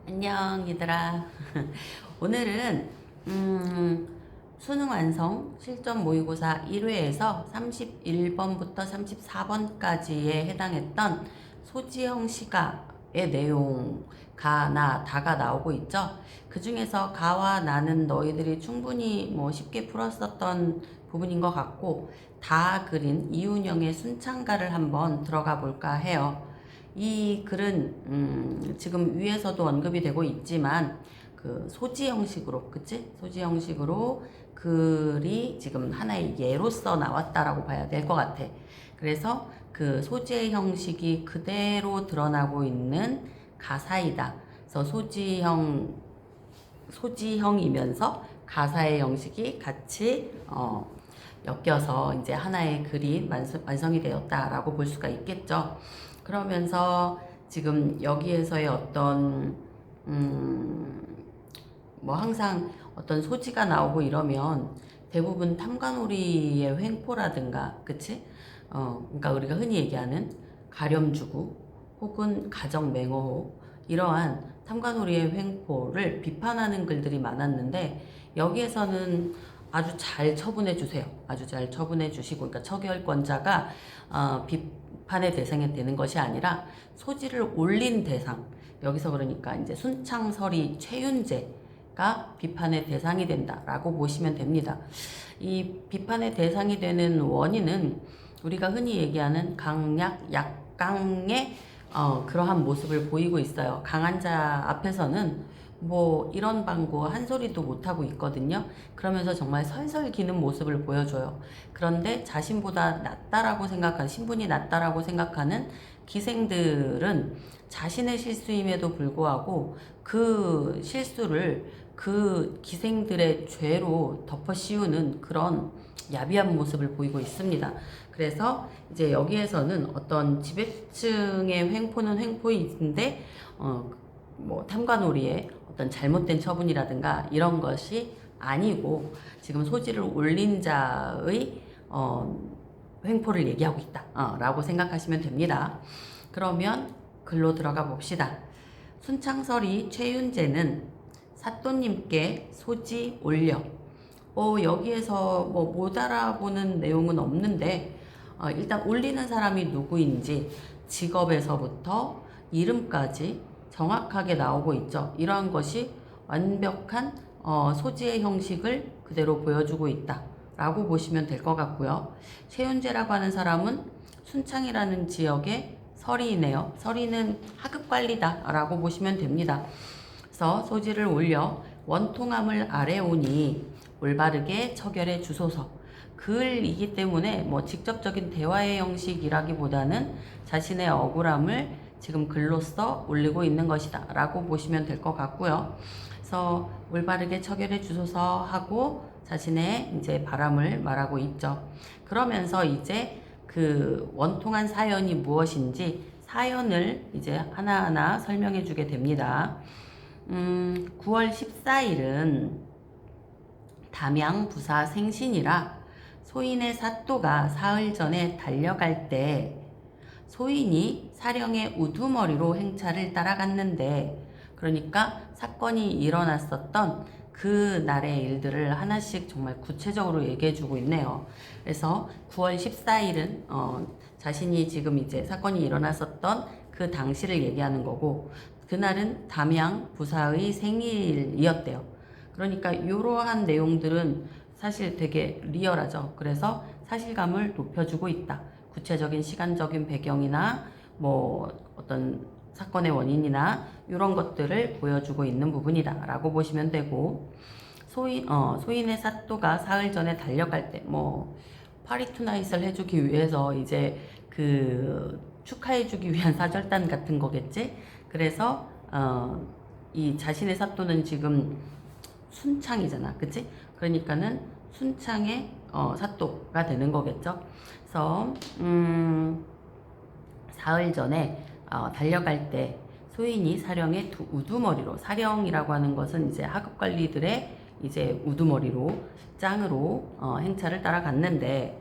안녕 얘들아. 오늘은 수능 완성 실전 모의고사 1회에서 31번부터 34번까지에 해당했던 소지형 시가의 내용 가, 나, 다가 나오고 있죠. 그 중에서 가와 나는 너희들이 충분히 쉽게 풀었었던 부분인 것 같고, 다 그린 이윤영의 순창가를 한번 들어가 볼까 해요. 이 글은 지금 위에서도 언급이 되고 있지만 그 소지 형식으로, 그치? 소지 형식으로 글이 지금 하나의 예로서 나왔다라고 봐야 될 것 같아. 그래서 그 소지의 형식이 그대로 드러나고 있는 가사이다. 그래서 소지형이면서 가사의 형식이 같이 엮여서 이제 하나의 글이 완성이 되었다라고 볼 수가 있겠죠. 그러면서 지금 여기에서의 어떤 항상 어떤 소지가 나오고 이러면 대부분 탐관오리의 횡포라든가, 그치? 그러니까 우리가 흔히 얘기하는 가렴주구 혹은 가정맹어호, 이러한 탐관오리의 횡포를 비판하는 글들이 많았는데, 여기에서는 아주 잘 처분해 주세요. 아주 잘 처분해 주시고, 그러니까 처결권자가 비판의 대상이 되는 것이 아니라 소지를 올린 대상, 여기서 그러니까 이제 순창설이 최윤재가 비판의 대상이 된다라고 보시면 됩니다. 이 비판의 대상이 되는 원인은 우리가 흔히 얘기하는 강약, 약강의 그러한 모습을 보이고 있어요. 강한 자 앞에서는 이런 방구 한 소리도 못하고 있거든요. 그러면서 정말 설설 기는 모습을 보여줘요. 그런데 자신보다 낫다라고 생각하는, 신분이 낫다라고 생각하는 기생들은 자신의 실수임에도 불구하고 그 실수를 그 기생들의 죄로 덮어 씌우는 그런 야비한 모습을 보이고 있습니다. 그래서 이제 여기에서는 어떤 지배층의 횡포는 횡포인데, 탐관오리의 어떤 잘못된 처분이라든가 이런 것이 아니고, 지금 소지를 올린 자의 횡포를 얘기하고 있다 라고 생각하시면 됩니다. 그러면 글로 들어가 봅시다. 순창설이 최윤재는 사또님께 소지 올려. 여기에서 못 알아보는 내용은 없는데, 일단 올리는 사람이 누구인지 직업에서부터 이름까지 정확하게 나오고 있죠. 이러한 것이 완벽한 소지의 형식을 그대로 보여주고 있다 라고 보시면 될 것 같고요. 최윤재라고 하는 사람은 순창이라는 지역의 서리이네요. 서리는 하급관리다 라고 보시면 됩니다. 그래서 소지를 올려 원통함을 아래오니 올바르게 처결해 주소서. 글이기 때문에 직접적인 대화의 형식이라기보다는 자신의 억울함을 지금 글로써 올리고 있는 것이다 라고 보시면 될 것 같고요. 그래서 올바르게 처결해 주소서 하고 자신의 이제 바람을 말하고 있죠. 그러면서 이제 그 원통한 사연이 무엇인지 사연을 이제 하나하나 설명해 주게 됩니다. 9월 14일은 담양 부사 생신이라 소인의 사또가 사흘 전에 달려갈 때 소인이 사령의 우두머리로 행차를 따라갔는데, 그러니까 사건이 일어났었던 그 날의 일들을 하나씩 정말 구체적으로 얘기해 주고 있네요. 그래서 9월 14일은 자신이 지금 이제 사건이 일어났었던 그 당시를 얘기하는 거고, 그날은 담양 부사의 생일이었대요. 그러니까 이러한 내용들은 사실 되게 리얼하죠. 그래서 사실감을 높여주고 있다. 구체적인 시간적인 배경이나 어떤 사건의 원인이나 이런 것들을 보여주고 있는 부분이다 라고 보시면 되고, 소인의 사또가 사흘 전에 달려갈 때 파리 투나잇을 해주기 위해서 이제 그 축하해주기 위한 사절단 같은 거겠지. 그래서 이 자신의 사또는 지금 순창이잖아, 그치? 그러니까는 순창의 사또가 되는 거겠죠. 그래서 사흘 전에 달려갈 때 소인이 사령의 우두머리로, 사령이라고 하는 것은 이제 하급관리들의 이제 우두머리로, 짱으로 행차를 따라갔는데,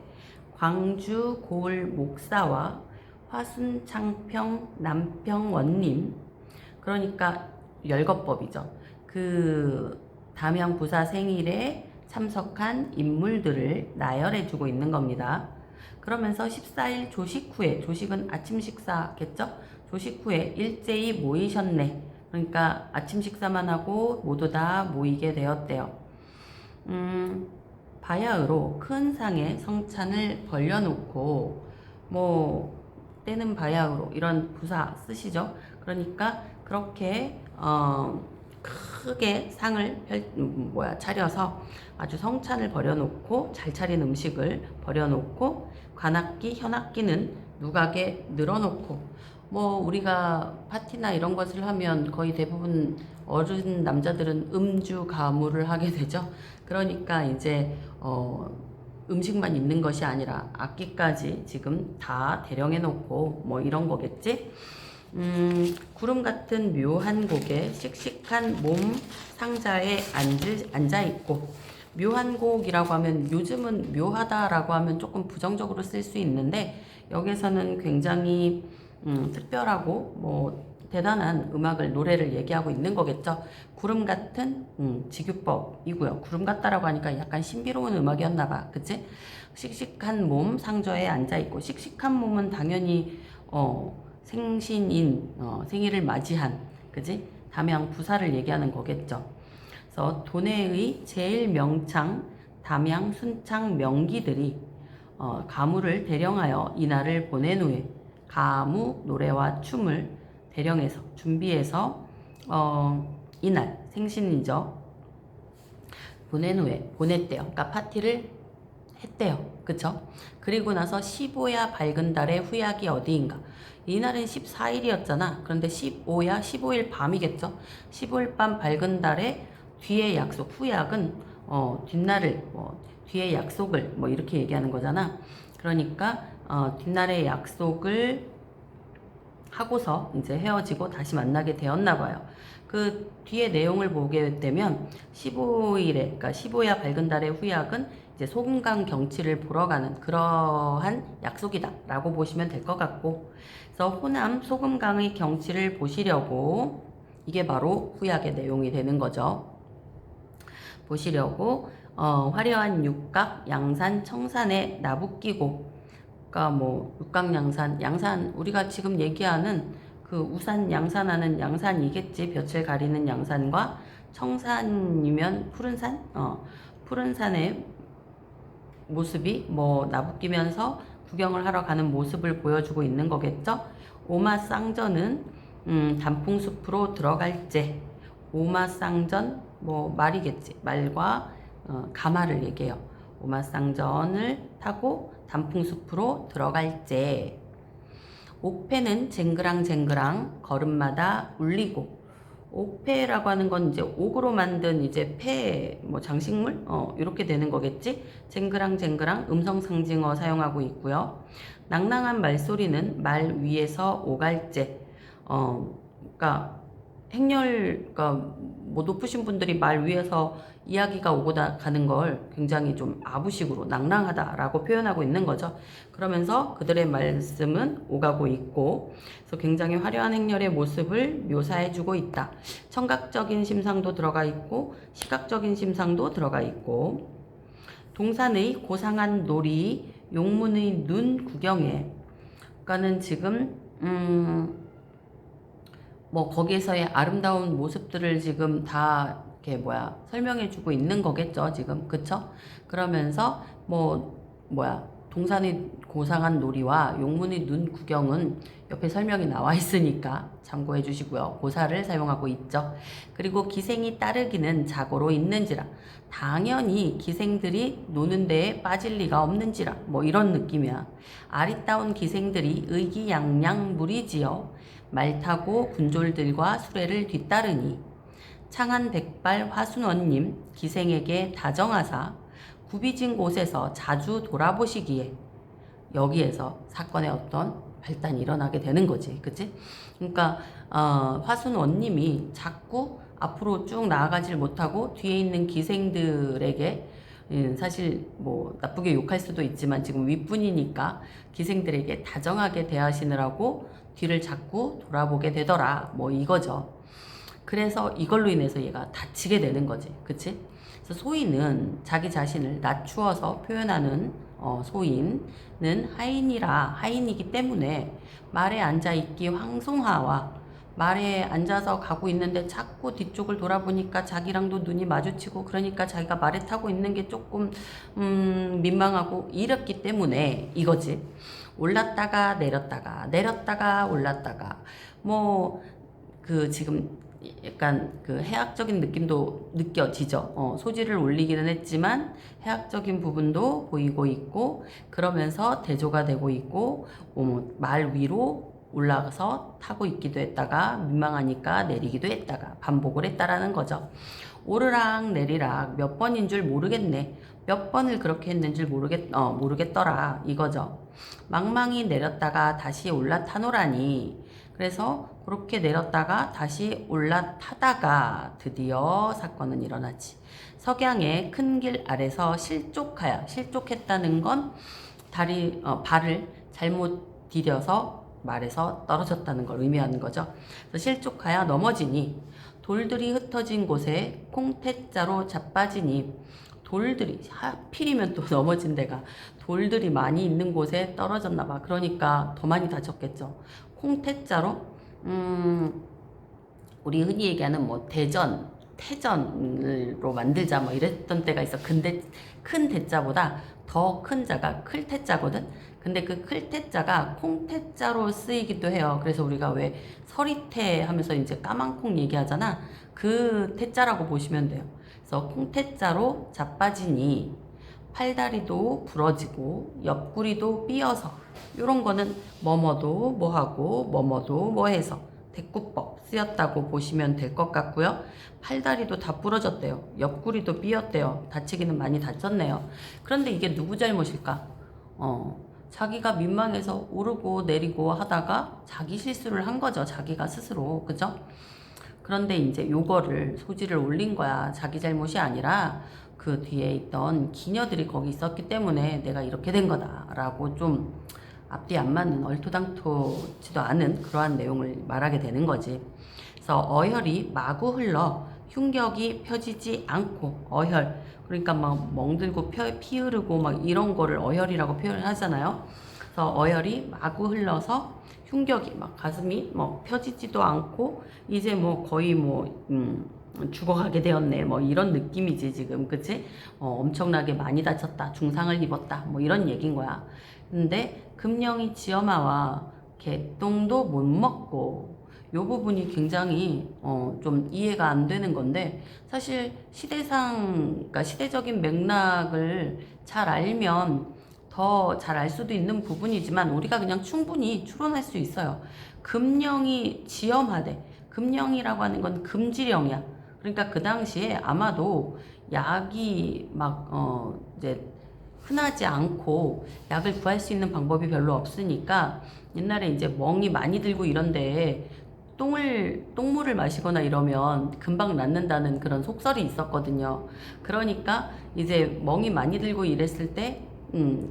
광주 고을 목사와 화순창평 남평원님, 그러니까 열거법이죠. 그 담양 부사 생일에 참석한 인물들을 나열해주고 있는 겁니다. 그러면서 14일 조식 후에, 조식은 아침 식사겠죠? 조식 후에 일제히 모이셨네. 그러니까 아침 식사만 하고 모두 다 모이게 되었대요. 바야흐로 큰 상에 성찬을 벌려놓고 뭐 때는 바야흐로 이런 부사 쓰시죠. 그러니까 그렇게 크게 상을 차려서 아주 성찬을 벌여놓고 잘 차린 음식을 벌여놓고 관악기, 현악기는 누각에 늘어놓고 뭐 우리가 파티나 이런 것을 하면 거의 대부분 어른 남자들은 음주 가무를 하게 되죠. 그러니까 이제 음식만 있는 것이 아니라 악기까지 지금 다 대령해 놓고 뭐 이런 거겠지. 구름 같은 묘한 곡에 씩씩한 몸 상자에 앉아 있고, 묘한 곡이라고 하면 요즘은 묘하다라고 하면 조금 부정적으로 쓸 수 있는데 여기서는 굉장히 특별하고 뭐 대단한 음악을 노래를 얘기하고 있는 거겠죠. 구름 같은 직유법이고요. 구름 같다라고 하니까 약간 신비로운 음악이었나 봐. 그치? 씩씩한 몸 상저에 앉아 있고, 씩씩한 몸은 당연히 생신인 생일을 맞이한, 그지? 담양 부사를 얘기하는 거겠죠. 그래서 도내의 제일 명창 담양 순창 명기들이 가무를 대령하여 이날을 보낸 후에 가무 노래와 춤을 대령해서 준비해서 이날 생신이죠. 보낸 후에 보냈대요. 그러니까 파티를 했대요. 그쵸? 그리고 나서 15야 밝은 달의 후약이 어디인가? 이날은 14일이었잖아. 그런데 15야 15일 밤이겠죠? 15일 밤 밝은 달에 뒤의 약속, 후약은 뒷날을 뒤의 약속을 뭐 이렇게 얘기하는 거잖아. 그러니까 뒷날의 약속을 하고서 이제 헤어지고 다시 만나게 되었나 봐요. 그 뒤에 내용을 보게 되면 15일에, 그러니까 15야 밝은 달의 후약은 이제 소금강 경치를 보러 가는 그러한 약속이다 라고 보시면 될 것 같고, 그래서 호남 소금강의 경치를 보시려고, 이게 바로 후약의 내용이 되는 거죠. 보시려고 화려한 육각 양산 청산에 나붓기고, 그러니까 뭐 육각양산, 양산, 우리가 지금 얘기하는 그 우산 양산하는 양산이겠지. 볕을 가리는 양산과 청산이면 푸른 산, 푸른 산의 모습이 뭐 나부끼면서 구경을 하러 가는 모습을 보여주고 있는 거겠죠. 오마쌍전은 단풍숲으로 들어갈제. 오마쌍전 뭐 말이겠지. 말과 가마를 얘기해요. 오마쌍전을 타고 단풍숲으로 들어갈제. 옥패는 쟁그랑쟁그랑 걸음마다 울리고, 옥패라고 하는 건 이제 옥으로 만든 이제 패, 뭐 장식물? 이렇게 되는 거겠지? 쟁그랑쟁그랑 음성 상징어 사용하고 있고요. 낭낭한 말소리는 말 위에서 오갈제. 그러니까 그러니까 뭐 높으신 분들이 말 위에서 이야기가 오고 가는 걸 굉장히 좀 아부식으로 낭낭하다라고 표현하고 있는 거죠. 그러면서 그들의 말씀은 오가고 있고, 그래서 굉장히 화려한 행렬의 모습을 묘사해주고 있다. 청각적인 심상도 들어가 있고 시각적인 심상도 들어가 있고, 동산의 고상한 놀이 용문의 눈 구경에, 그러니까는 지금 뭐 거기에서의 아름다운 모습들을 지금 다 이렇게 설명해주고 있는 거겠죠, 지금. 그쵸? 그러면서 동산의 고상한 놀이와 용문의 눈 구경은 옆에 설명이 나와 있으니까 참고해 주시고요. 고사를 사용하고 있죠. 그리고 기생이 따르기는 자고로 있는지라. 당연히 기생들이 노는 데에 빠질 리가 없는지라. 뭐 이런 느낌이야. 아리따운 기생들이 의기양양 무리지어 말 타고 군졸들과 수레를 뒤따르니, 창한 백발 화순원님 기생에게 다정하사 구비진 곳에서 자주 돌아보시기에 여기에서 사건의 어떤 발단이 일어나게 되는 거지. 그치? 그러니까 화순원님이 자꾸 앞으로 쭉 나아가질 못하고 뒤에 있는 기생들에게, 사실 뭐 나쁘게 욕할 수도 있지만 지금 윗분이니까 기생들에게 다정하게 대하시느라고 뒤를 자꾸 돌아보게 되더라. 뭐 이거죠. 그래서 이걸로 인해서 얘가 다치게 되는 거지. 그치? 그래서 소인은 자기 자신을 낮추어서 표현하는 소인은 하인이기 때문에 말에 앉아있기 황송하와 말에 앉아서 가고 있는데 자꾸 뒤쪽을 돌아보니까 자기랑도 눈이 마주치고 그러니까 자기가 말에 타고 있는 게 조금 민망하고 이랬기 때문에 이거지. 올랐다가 내렸다가 내렸다가 올랐다가 뭐 그 지금 약간 그 해학적인 느낌도 느껴지죠. 소지를 올리기는 했지만 해학적인 부분도 보이고 있고 그러면서 대조가 되고 있고 말 위로 올라가서 타고 있기도 했다가 민망하니까 내리기도 했다가 반복을 했다라는 거죠. 오르락 내리락 몇 번인 줄 모르겠네. 몇 번을 그렇게 했는지 모르겠더라 이거죠. 망망이 내렸다가 다시 올라타노라니. 그래서 그렇게 내렸다가 다시 올라타다가 드디어 사건은 일어나지. 석양의 큰 길 아래서 실족했다는 건 발을 잘못 디뎌서 말에서 떨어졌다는 걸 의미하는 거죠. 그래서 실족하여 넘어지니 돌들이 흩어진 곳에 콩태자로 자빠지니 돌들이 하필이면 또 넘어진 데가 돌들이 많이 있는 곳에 떨어졌나 봐. 그러니까 더 많이 다쳤겠죠. 콩태자로 우리 흔히 얘기하는 뭐 태전으로 만들자 뭐 이랬던 때가 있어. 근데 큰 대자보다 더 큰 자가 클태자거든. 근데 그 클태자가 콩태자로 쓰이기도 해요. 그래서 우리가 왜 서리태 하면서 이제 까만콩 얘기하잖아. 그 태자라고 보시면 돼요. 그래서 콩태자로 자빠지니 팔다리도 부러지고 옆구리도 삐어서 요런 거는 뭐뭐도 뭐하고 뭐뭐도 뭐해서 대꾸법 쓰였다고 보시면 될 것 같고요. 팔다리도 다 부러졌대요. 옆구리도 삐었대요. 다치기는 많이 다쳤네요. 그런데 이게 누구 잘못일까? 자기가 민망해서 오르고 내리고 하다가 자기 실수를 한 거죠. 자기가 스스로. 그죠? 그런데 이제 요거를 소지를 올린 거야. 자기 잘못이 아니라 그 뒤에 있던 기녀들이 거기 있었기 때문에 내가 이렇게 된 거다라고 좀 앞뒤 안 맞는 얼토당토지도 않은 그러한 내용을 말하게 되는 거지. 그래서 어혈이 마구 흘러 흉격이 펴지지 않고 어혈 그러니까 막 멍들고 피 흐르고 막 이런 거를 어혈이라고 표현을 하잖아요. 그래서 어혈이 마구 흘러서 흉격이 막 가슴이 뭐 펴지지도 않고 이제 뭐 거의 뭐 죽어가게 되었네 뭐 이런 느낌이지 지금. 그치? 엄청나게 많이 다쳤다 중상을 입었다 뭐 이런 얘기인 거야. 근데 금령이 지엄아와 개똥도 못 먹고 요 부분이 굉장히 좀 이해가 안 되는 건데 사실 그러니까 시대적인 맥락을 잘 알면 더 잘 알 수도 있는 부분이지만 우리가 그냥 충분히 추론할 수 있어요. 금령이 지엄하대. 금령이라고 하는 건 금지령이야. 그러니까 그 당시에 아마도 약이 막 이제 흔하지 않고 약을 구할 수 있는 방법이 별로 없으니까 옛날에 이제 멍이 많이 들고 이런데 똥물을 마시거나 이러면 금방 낫는다는 그런 속설이 있었거든요. 그러니까 이제 멍이 많이 들고 이랬을 때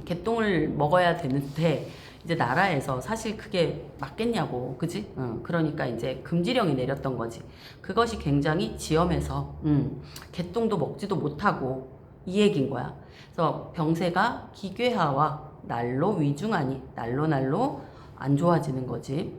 개똥을 먹어야 되는데 이제 나라에서 사실 그게 맞겠냐고, 그지? 그러니까 이제 금지령이 내렸던 거지. 그것이 굉장히 지엄해서 개똥도 먹지도 못하고 이 얘기인 거야. 그래서 병세가 기괴하와 날로 위중하니 날로 안 좋아지는 거지.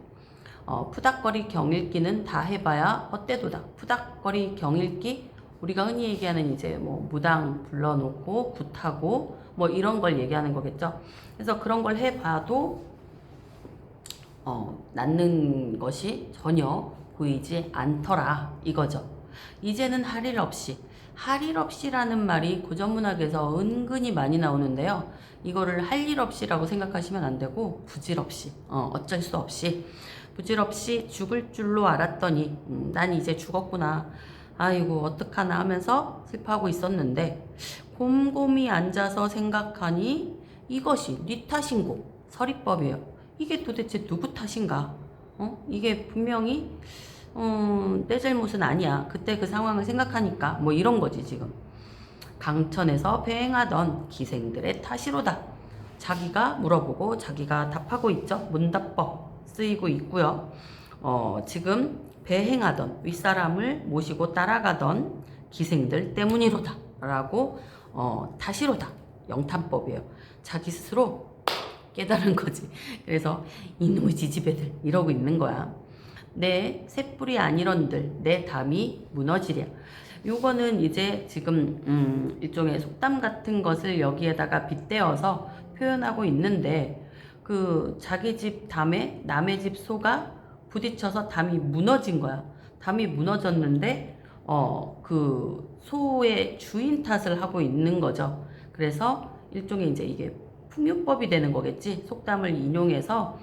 푸닥거리 경읽기는 다 해봐야 헛되도다. 푸닥거리 경읽기 우리가 흔히 얘기하는 이제 뭐 무당 불러놓고 굿하고 뭐 이런 걸 얘기하는 거겠죠. 그래서 그런 걸 해봐도 낫는 것이 전혀 보이지 않더라 이거죠. 이제는 할 일 없이라는 말이 고전문학에서 은근히 많이 나오는데요. 이거를 할 일 없이라고 생각하시면 안 되고 부질없이 어쩔 수 없이 부질없이 죽을 줄로 알았더니 난 이제 죽었구나. 아이고 어떡하나 하면서 슬퍼하고 있었는데 곰곰이 앉아서 생각하니 이것이 네 탓인고 서리법이에요. 이게 도대체 누구 탓인가? 이게 분명히 내 잘못은 아니야. 그때 그 상황을 생각하니까 뭐 이런 거지 지금. 강천에서 배행하던 기생들의 탓이로다. 자기가 물어보고 자기가 답하고 있죠. 문답법 쓰이고 있고요. 지금 배행하던 윗사람을 모시고 따라가던 기생들 때문이로다 라고 다시로다 영탄법이에요. 자기 스스로 깨달은 거지. 그래서 이놈의 지지배들 이러고 있는 거야. 내 쇳불이 아니런들 내 담이 무너지랴. 요거는 이제 지금 일종의 속담 같은 것을 여기에다가 빗대어서 표현하고 있는데, 그 자기 집 담에 남의 집 소가 부딪혀서 담이 무너진 거야. 담이 무너졌는데 그 소의 주인 탓을 하고 있는 거죠. 그래서 일종의 이제 이게 풍요법이 되는 거겠지. 속담을 인용해서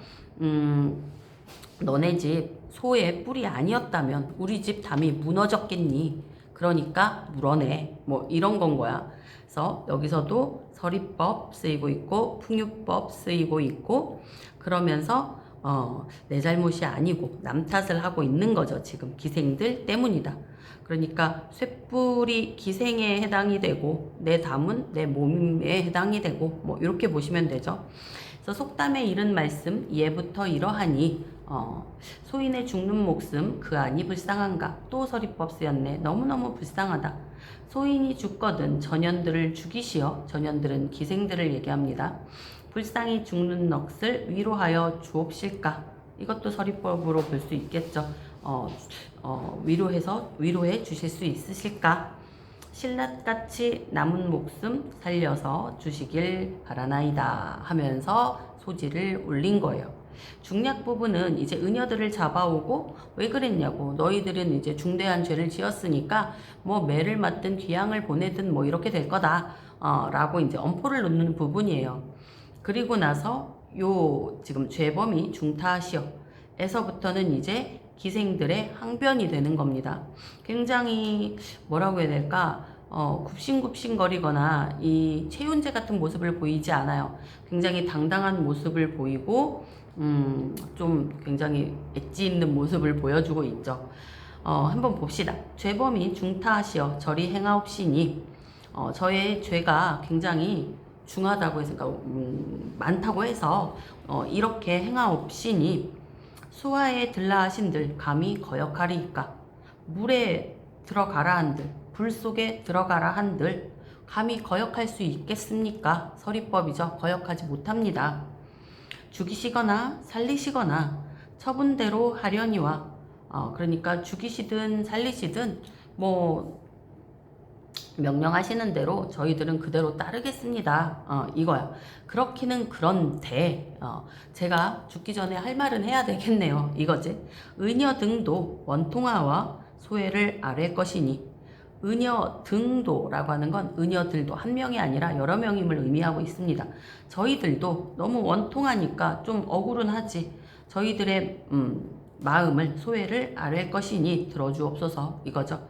너네 집 소의 뿔이 아니었다면 우리 집 담이 무너졌겠니? 그러니까 물어내. 뭐 이런 건 거야. 그래서 여기서도 서리법 쓰이고 있고 풍요법 쓰이고 있고, 그러면서 내 잘못이 아니고 남 탓을 하고 있는 거죠. 지금 기생들 때문이다. 그러니까 쇳불이 기생에 해당이 되고 내 담은 내 몸에 해당이 되고 뭐 이렇게 보시면 되죠. 그래서 속담에 이른 말씀 예부터 이러하니 소인의 죽는 목숨 그 안이 불쌍한가. 또 서리법 쓰였네. 너무너무 불쌍하다. 소인이 죽거든 전현들을 죽이시어. 전현들은 기생들을 얘기합니다. 불쌍히 죽는 넋을 위로하여 주옵실까. 이것도 서리법으로 볼 수 있겠죠. 위로해 주실 수 있으실까. 신라같이 남은 목숨 살려서 주시길 바라나이다 하면서 소지를 올린 거예요. 중략 부분은 이제 은여들을 잡아오고 왜 그랬냐고, 너희들은 이제 중대한 죄를 지었으니까 뭐 매를 맞든 귀양을 보내든 뭐 이렇게 될 거다 라고 이제 엄포를 놓는 부분이에요. 그리고 나서 요 지금 죄범이 중타하시어 에서부터는 이제 기생들의 항변이 되는 겁니다. 굉장히 뭐라고 해야 될까, 굽신굽신거리거나 이 최윤재 같은 모습을 보이지 않아요. 굉장히 당당한 모습을 보이고 좀 굉장히 엣지 있는 모습을 보여주고 있죠. 한번 봅시다. 죄범이 중타하시어 저리 행하옵시니, 저의 죄가 굉장히 중하다고 해서, 그러니까 많다고 해서 이렇게 행하옵시니 수하에 들라 하신들 감히 거역하리이까. 물에 들어가라 한들, 불 속에 들어가라 한들 감히 거역할 수 있겠습니까? 서리법이죠. 거역하지 못합니다. 죽이시거나 살리시거나 처분대로 하려니와, 그러니까 죽이시든 살리시든 뭐 명령하시는 대로 저희들은 그대로 따르겠습니다. 이거야. 그렇기는 그런데 제가 죽기 전에 할 말은 해야 되겠네요. 이거지. 은여 등도 원통하와 소외를 아랠 것이니, 은여 등도라고 하는 건 은여들도 한 명이 아니라 여러 명임을 의미하고 있습니다. 저희들도 너무 원통하니까 좀 억울은 하지. 저희들의 마음을 소외를 아랠 것이니 들어주옵소서 이거죠.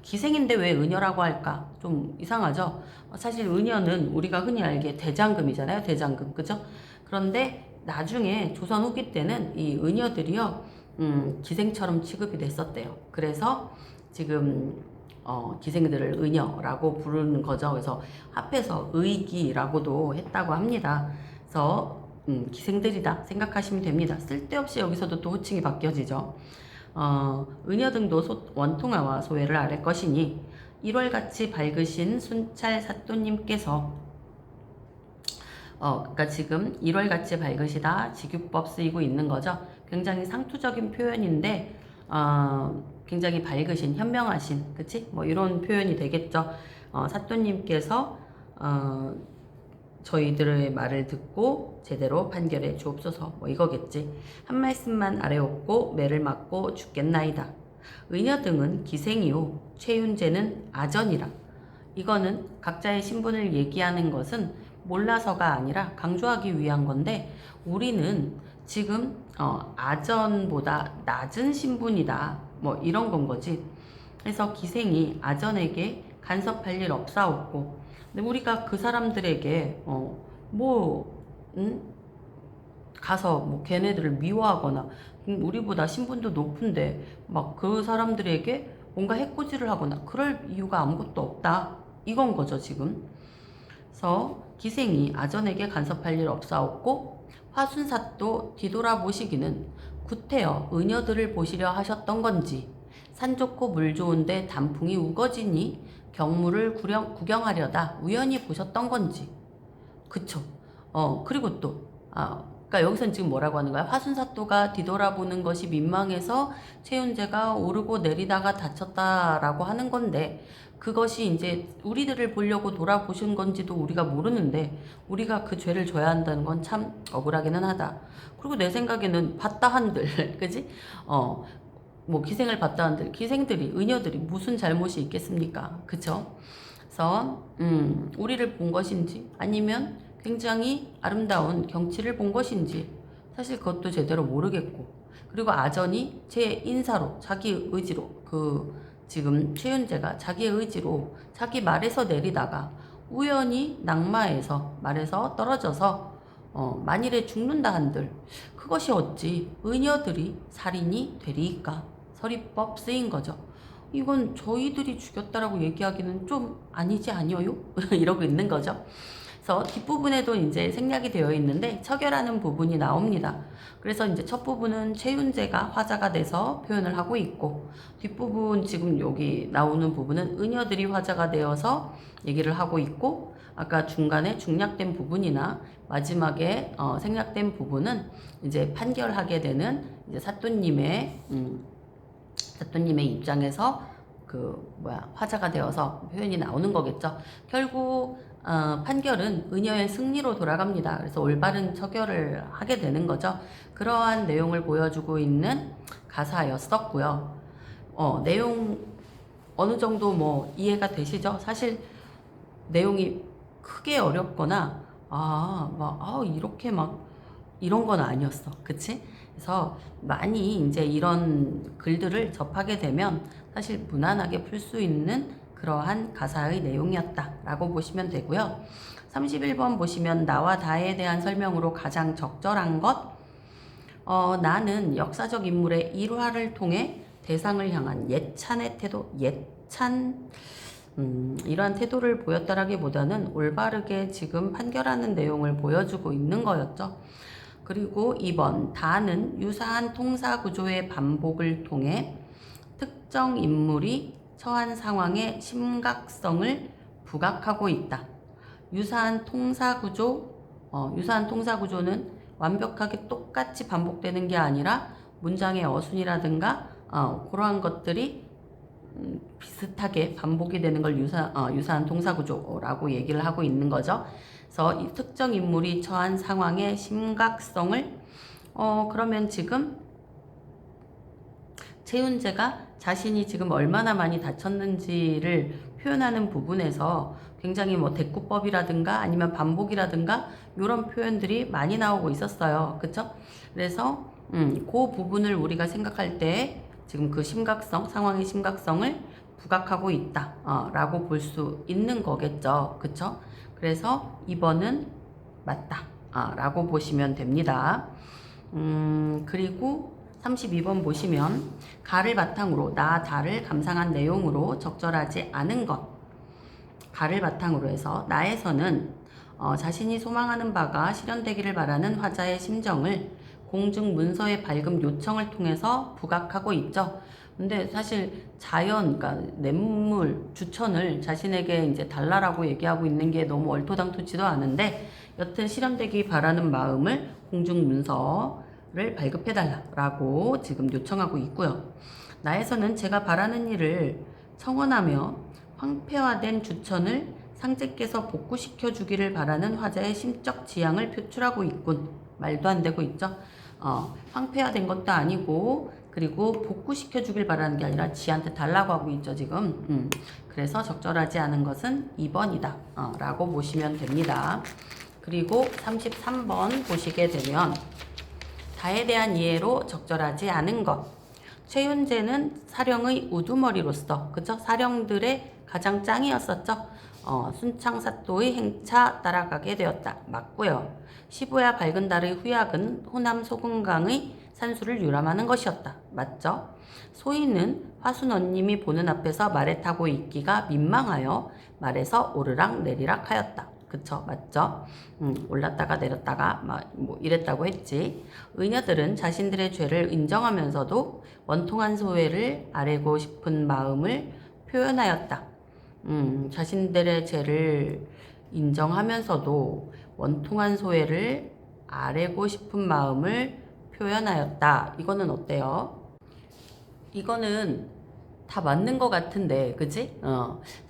기생인데 왜 은여라고 할까? 좀 이상하죠? 사실 은여는 우리가 흔히 알게 대장금이잖아요. 대장금. 그죠? 그런데 나중에 조선 후기 때는 이 은여들이요, 기생처럼 취급이 됐었대요. 그래서 지금 기생들을 은여라고 부르는 거죠. 그래서 합해서 의기라고도 했다고 합니다. 그래서 기생들이다 생각하시면 됩니다. 쓸데없이 여기서도 또 호칭이 바뀌어지죠. 은여 등도 원통하와 소외를 아랠 것이니 1월같이 밝으신 순찰 사또님께서, 그러니까 지금 1월같이 밝으시다 직유법 쓰이고 있는 거죠. 굉장히 상투적인 표현인데 굉장히 밝으신, 현명하신, 그치? 뭐 이런 표현이 되겠죠. 사또님께서 저희들의 말을 듣고 제대로 판결해 주옵소서, 뭐 이거겠지. 한 말씀만 아뢰옵고 매를 맞고 죽겠나이다. 의녀 등은 기생이요 최윤재는 아전이라. 이거는 각자의 신분을 얘기하는 것은 몰라서가 아니라 강조하기 위한 건데, 우리는 지금 아전보다 낮은 신분이다 뭐 이런 건 거지. 그래서 기생이 아전에게 간섭할 일 없사옵고, 근데 우리가 그 사람들에게 가서 뭐 걔네들을 미워하거나, 우리보다 신분도 높은데 막 그 사람들에게 뭔가 해코지를 하거나 그럴 이유가 아무것도 없다 이건 거죠 지금. 그래서 기생이 아전에게 간섭할 일 없사옵고 화순삿도 뒤돌아보시기는 구태여 은여들을 보시려 하셨던 건지 산 좋고 물 좋은데 단풍이 우거지니 경물을 구경하려다 우연히 보셨던 건지. 그쵸. 그리고 또, 그러니까 여기선 지금 뭐라고 하는 거야? 화순사또가 뒤돌아보는 것이 민망해서 최윤재가 오르고 내리다가 다쳤다라고 하는 건데, 그것이 이제 우리들을 보려고 돌아보신 건지도 우리가 모르는데, 우리가 그 죄를 져야 한다는 건 참 억울하기는 하다. 그리고 내 생각에는 봤다 한들, 그지? 뭐 기생을 봤다 한들, 기생들이, 은여들이 무슨 잘못이 있겠습니까? 그쵸? 그래서, 우리를 본 것인지, 아니면 굉장히 아름다운 경치를 본 것인지 사실 그것도 제대로 모르겠고, 그리고 아전이 제 인사로 자기 의지로 지금 최윤재가 자기의 의지로 자기 말에서 내리다가 우연히 낙마해서 말에서 떨어져서 만일에 죽는다 한들 그것이 어찌 은여들이 살인이 되리이까. 서리법 쓰인 거죠. 이건 저희들이 죽였다라고 얘기하기는 좀 아니지 아니어요? 이러고 있는 거죠. 그래서 뒷부분에도 이제 생략이 되어 있는데 처결하는 부분이 나옵니다. 그래서 이제 첫 부분은 최윤재가 화자가 돼서 표현을 하고 있고, 뒷부분 지금 여기 나오는 부분은 은여들이 화자가 되어서 얘기를 하고 있고, 아까 중간에 중략된 부분이나 마지막에 생략된 부분은 이제 판결하게 되는 이제 사또님의 입장에서 화자가 되어서 표현이 나오는 거겠죠. 결국 판결은 은여의 승리로 돌아갑니다. 그래서 올바른 처결을 하게 되는 거죠. 그러한 내용을 보여주고 있는 가사였었고요. 내용 어느 정도 뭐 이해가 되시죠? 사실 내용이 크게 어렵거나 이렇게 막 이런 건 아니었어. 그치? 그래서 많이 이제 이런 글들을 접하게 되면 사실 무난하게 풀 수 있는 그러한 가사의 내용이었다라고 보시면 되고요. 31번 보시면 나와 다에 대한 설명으로 가장 적절한 것, 나는 역사적 인물의 일화를 통해 대상을 향한 예찬의 태도, 이러한 태도를 보였다라기보다는 올바르게 지금 판결하는 내용을 보여주고 있는 거였죠. 그리고 2번, 다는 유사한 통사 구조의 반복을 통해 특정 인물이 처한 상황의 심각성을 부각하고 있다. 유사한 통사 구조는 완벽하게 똑같이 반복되는 게 아니라 문장의 어순이라든가 그러한 것들이 비슷하게 반복이 되는 걸 유사한 통사 구조라고 얘기를 하고 있는 거죠. 그래서 이 특정 인물이 처한 상황의 심각성을 그러면 지금 최윤재가 자신이 지금 얼마나 많이 다쳤는지를 표현하는 부분에서 굉장히 뭐 대꾸법이라든가 아니면 반복이라든가 이런 표현들이 많이 나오고 있었어요. 그쵸? 그래서 그 부분을 우리가 생각할 때 지금 그 상황의 심각성을 부각하고 있다 라고 볼 수 있는 거겠죠. 그쵸? 그래서 2번은 맞다 라고 보시면 됩니다. 그리고 32번 보시면 가를 바탕으로 다를 감상한 내용으로 적절하지 않은 것, 가를 바탕으로 해서 나에서는 자신이 소망하는 바가 실현되기를 바라는 화자의 심정을 공증 문서의 발급 요청을 통해서 부각하고 있죠. 근데 사실 그러니까 냇물, 주천을 자신에게 이제 달라라고 얘기하고 있는 게 너무 얼토당토지도 않은데, 여튼 실현되기 바라는 마음을 공증 문서를 발급해달라고 지금 요청하고 있고요. 나에서는 제가 바라는 일을 청원하며 황폐화된 주천을 상제께서 복구시켜 주기를 바라는 화자의 심적 지향을 표출하고 있군. 말도 안 되고 있죠. 황폐화된 것도 아니고, 그리고 복구시켜 주길 바라는 게 아니라 지한테 달라고 하고 있죠 지금. 그래서 적절하지 않은 것은 2번이다 라고 보시면 됩니다. 그리고 33번 보시게 되면 다에 대한 이해로 적절하지 않은 것, 최윤재는 사령의 우두머리로서, 그쵸? 사령들의 가장 짱이었었죠. 순창사또의 행차 따라가게 되었다. 맞고요. 시부야 밝은 달의 후약은 호남 소금강의 산수를 유람하는 것이었다. 맞죠? 소인은 화순언님이 보는 앞에서 말에 타고 있기가 민망하여 말에서 오르락 내리락 하였다. 그쵸? 맞죠? 올랐다가 내렸다가 막 뭐 이랬다고 했지. 의녀들은 자신들의 죄를 인정하면서도 원통한 소외를 아뢰고 싶은 마음을 표현하였다. 자신들의 죄를 인정하면서도 원통한 소외를 아뢰고 싶은 마음을 표현하였다. 이거는 어때요? 이거는 다 맞는 것 같은데, 그지?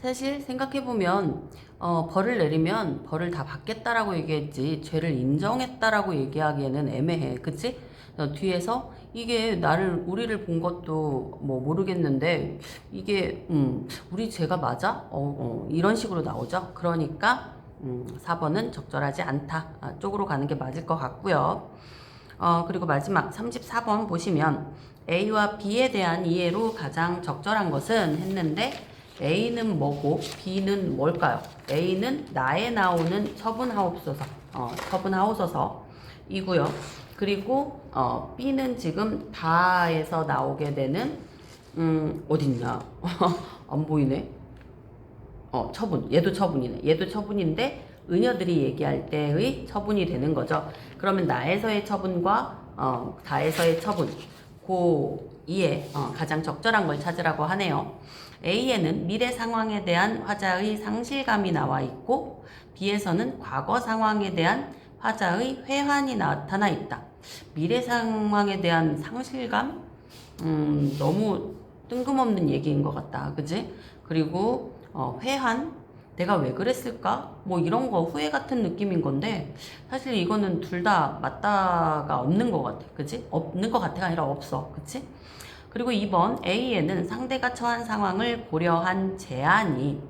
사실 생각해보면, 벌을 내리면 벌을 다 받겠다라고 얘기했지, 죄를 인정했다라고 얘기하기에는 애매해. 그치? 뒤에서 이게 우리를 본 것도 뭐 모르겠는데, 이게, 우리 죄가 맞아? 이런 식으로 나오죠. 그러니까, 4번은 적절하지 않다. 쪽으로 가는 게 맞을 것 같고요. 그리고 마지막 34번 보시면 A와 B에 대한 이해로 가장 적절한 것은 했는데 A는 뭐고 B는 뭘까요? A는 나에 나오는 처분하옵소서, 처분하옵소서이고요. 그리고 B는 지금 다에서 나오게 되는 어딨냐? 안 보이네. 처분. 얘도 처분이네. 얘도 처분인데 의녀들이 얘기할 때의 처분이 되는 거죠. 그러면 나에서의 처분과 다에서의 처분, 고2에 가장 적절한 걸 찾으라고 하네요. A에는 미래 상황에 대한 화자의 상실감이 나와 있고 B에서는 과거 상황에 대한 화자의 회한이 나타나 있다. 미래 상황에 대한 상실감? 너무 뜬금없는 얘기인 것 같다. 그지? 그리고 회한? 내가 왜 그랬을까? 뭐 이런 거 후회 같은 느낌인 건데 사실 이거는 둘 다 맞다가 없는 것 같아. 그치? 없는 것 같아가 아니라 없어. 그치? 그리고 2번 A에는 상대가 처한 상황을 고려한 제안이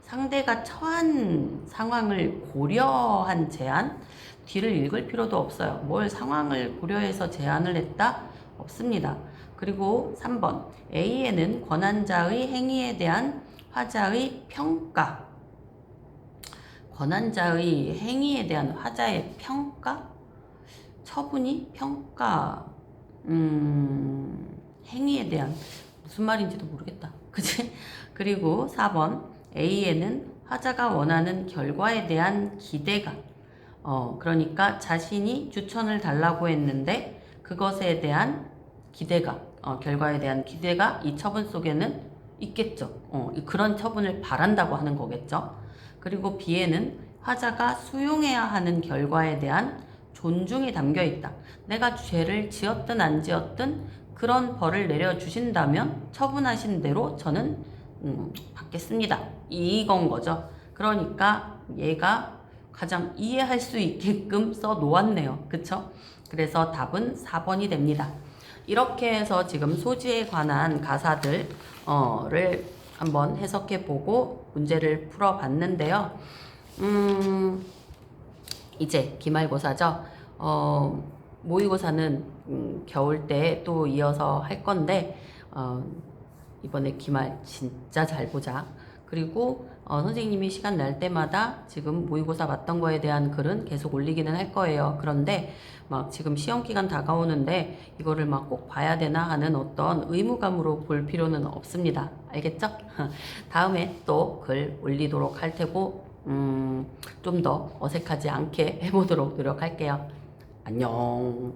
상대가 처한 상황을 고려한 제안? 뒤를 읽을 필요도 없어요. 뭘 상황을 고려해서 제안을 했다? 없습니다. 그리고 3번 A에는 권한자의 행위에 대한 화자의 평가, 권한자의 행위에 대한 화자의 평가? 처분이 평가, 행위에 대한 무슨 말인지도 모르겠다. 그치? 그리고 4번 A에는 화자가 원하는 결과에 대한 기대감, 그러니까 자신이 추천을 달라고 했는데 그것에 대한 기대감, 결과에 대한 기대가 이 처분 속에는 있겠죠. 그런 처분을 바란다고 하는 거겠죠. 그리고 B에는 화자가 수용해야 하는 결과에 대한 존중이 담겨 있다. 내가 죄를 지었든 안 지었든 그런 벌을 내려주신다면 처분하신 대로 저는 받겠습니다. 이건 거죠. 그러니까 얘가 가장 이해할 수 있게끔 써 놓았네요. 그쵸? 그래서 답은 4번이 됩니다. 이렇게 해서 지금 소지에 관한 가사들을 한번 해석해 보고 문제를 풀어 봤는데요. 이제 기말고사죠. 모의고사는 겨울 때 또 이어서 할 건데 이번에 기말 진짜 잘 보자. 그리고 선생님이 시간 날 때마다 지금 모의고사 봤던 거에 대한 글은 계속 올리기는 할 거예요. 그런데 막 지금 시험 기간 다가오는데 이거를 막 꼭 봐야 되나 하는 어떤 의무감으로 볼 필요는 없습니다. 알겠죠? 다음에 또 글 올리도록 할 테고 좀 더 어색하지 않게 해보도록 노력할게요. 안녕.